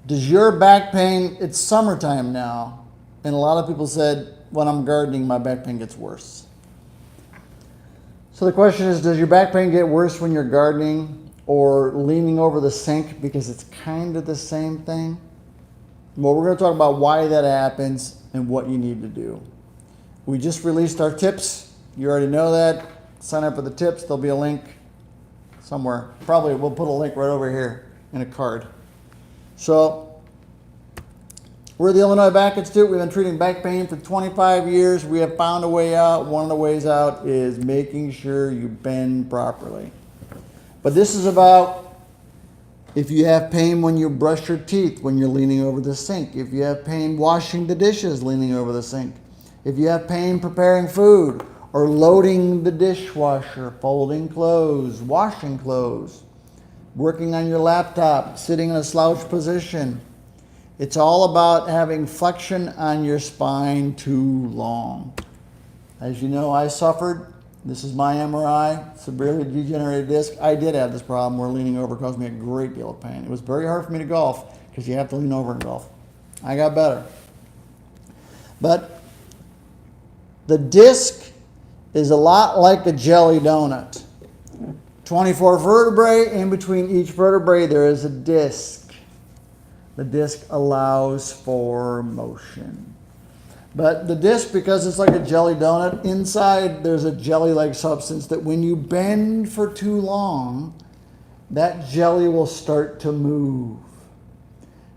Does your back pain, it's summertime now, and a lot of people said, when I'm gardening, my back pain gets worse. So the question is, does your back pain get worse when you're gardening or leaning over the sink, because it's kind of the same thing? Well, we're going to talk about why that happens and what you need to do. We just released our tips. You already know that. Sign up for the tips. There'll be a link somewhere. Probably we'll put a link right over here in a card. So we're the Illinois Back Institute. We've been treating back pain for 25 years. We have found a way out. One of the ways out is making sure you bend properly. But this is about if you have pain when you brush your teeth, when you're leaning over the sink. If you have pain washing the dishes, leaning over the sink. If you have pain preparing food or loading the dishwasher, folding clothes, washing clothes, working on your laptop, sitting in a slouch position. It's all about having flexion on your spine too long. As you know, I suffered. This is my MRI, severely degenerated disc. I did have this problem where leaning over caused me a great deal of pain. It was very hard for me to golf because you have to lean over and golf. I got better. But the disc is a lot like a jelly donut. 24 vertebrae, in between each vertebrae there is a disc. The disc allows for motion. But the disc, because it's like a jelly donut, inside there's a jelly-like substance that when you bend for too long, that jelly will start to move.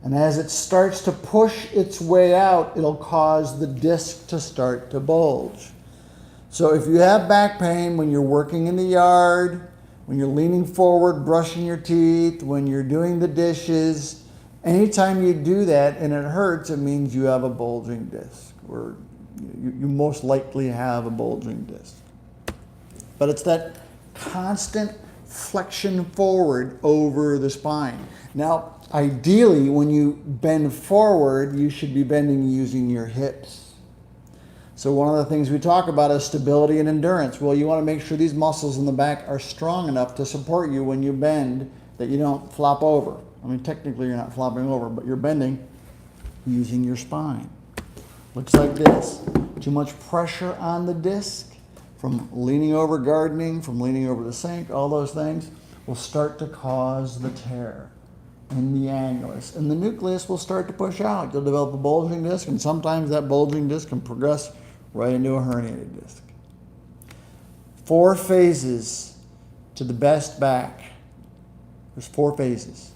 And as it starts to push its way out, it'll cause the disc to start to bulge. So if you have back pain when you're working in the yard, when you're leaning forward, brushing your teeth, when you're doing the dishes, anytime you do that and it hurts, it means you have a bulging disc, or you most likely have a bulging disc. But it's that constant flexion forward over the spine. Now, ideally, when you bend forward, you should be bending using your hips. So one of the things we talk about is stability and endurance. Well, you want to make sure these muscles in the back are strong enough to support you when you bend, that you don't flop over. I mean, technically you're not flopping over, but you're bending using your spine. Looks like this. Too much pressure on the disc from leaning over gardening, from leaning over the sink, all those things will start to cause the tear in the annulus. And the nucleus will start to push out. You'll develop a bulging disc, and sometimes that bulging disc can progress right into a herniated disc. 4 phases to the best back. There's 4 phases.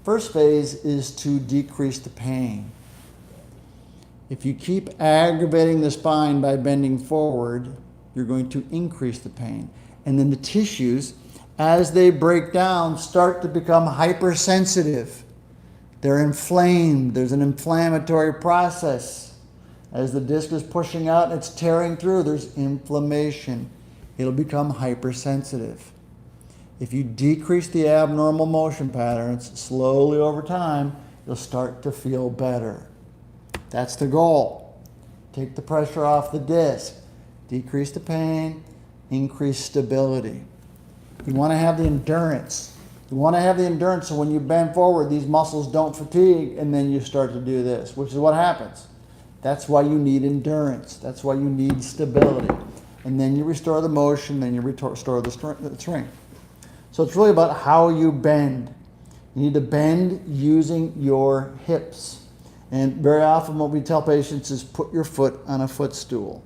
First phase is to decrease the pain. If you keep aggravating the spine by bending forward, you're going to increase the pain. And then the tissues, as they break down, start to become hypersensitive. They're inflamed. There's an inflammatory process. As the disc is pushing out and it's tearing through, there's inflammation. It'll become hypersensitive. If you decrease the abnormal motion patterns slowly over time, you'll start to feel better. That's the goal. Take the pressure off the disc, decrease the pain, increase stability. You want to have the endurance. You want to have the endurance so when you bend forward, these muscles don't fatigue, and then you start to do this, which is what happens. That's why you need endurance. That's why you need stability. And then you restore the motion, then you restore the strength. So it's really about how you bend. You need to bend using your hips. And very often what we tell patients is put your foot on a footstool.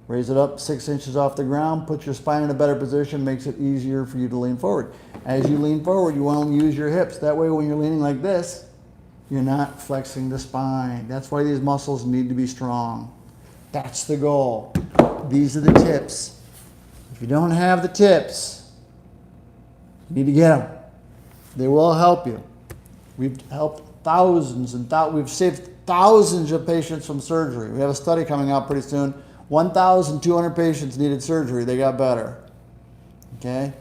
Raise it up 6 inches off the ground, put your spine in a better position, makes it easier for you to lean forward. As you lean forward, you want to use your hips. That way when you're leaning like this, you're not flexing the spine. That's why these muscles need to be strong. That's the goal. These are the tips. If you don't have the tips, you need to get them. They will help you. We've helped thousands and we've saved thousands of patients from surgery. We have a study coming out pretty soon. 1,200 patients needed surgery. They got better. Okay?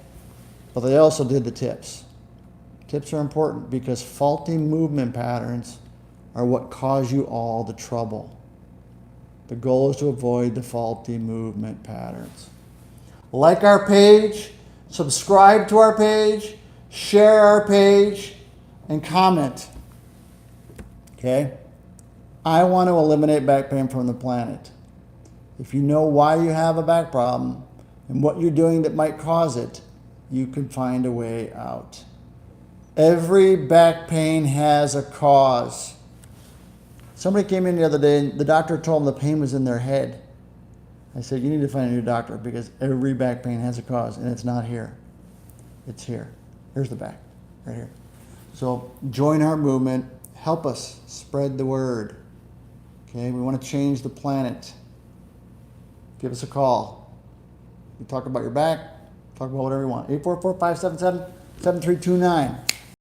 But they also did the tips. Tips are important because faulty movement patterns are what cause you all the trouble. The goal is to avoid the faulty movement patterns. Like our page, subscribe to our page, share our page, and comment. Okay? I want to eliminate back pain from the planet. If you know why you have a back problem and what you're doing that might cause it, you can find a way out. Every back pain has a cause. Somebody came in the other day and the doctor told them the pain was in their head. I said, you need to find a new doctor because every back pain has a cause and it's not here. It's here. Here's the back, right here. So join our movement. Help us spread the word. Okay, we want to change the planet. Give us a call. You talk about your back, talk about whatever you want. 844-577-7329.